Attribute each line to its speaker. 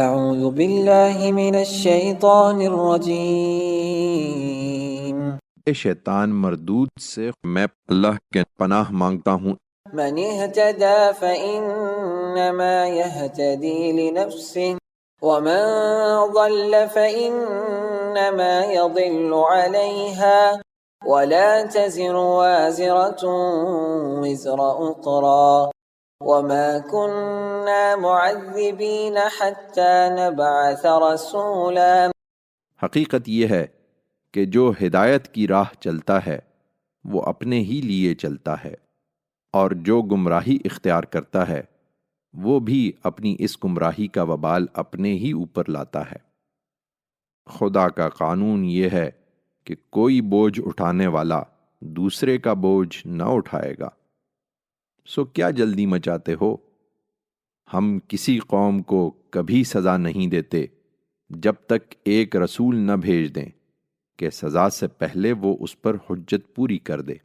Speaker 1: اعوذ باللہ من الشیطان الرجیم
Speaker 2: شیطان مردود سے میں اللہ کے پناہ مانگتا ہوں۔
Speaker 1: من اهتدى فإنما يهتدي لنفسه ومن ضل فإنما يضل عليها ولا تزر وازرة وزر أخرى وما كنا معذبين حتى نبعث رسولا۔
Speaker 2: حقیقت یہ ہے کہ جو ہدایت کی راہ چلتا ہے وہ اپنے ہی لیے چلتا ہے، اور جو گمراہی اختیار کرتا ہے وہ بھی اپنی اس گمراہی کا وبال اپنے ہی اوپر لاتا ہے۔ خدا کا قانون یہ ہے کہ کوئی بوجھ اٹھانے والا دوسرے کا بوجھ نہ اٹھائے گا۔ سو کیا جلدی مچاتے ہو؟ ہم کسی قوم کو کبھی سزا نہیں دیتے جب تک ایک رسول نہ بھیج دیں کہ سزا سے پہلے وہ اس پر حجت پوری کر دے۔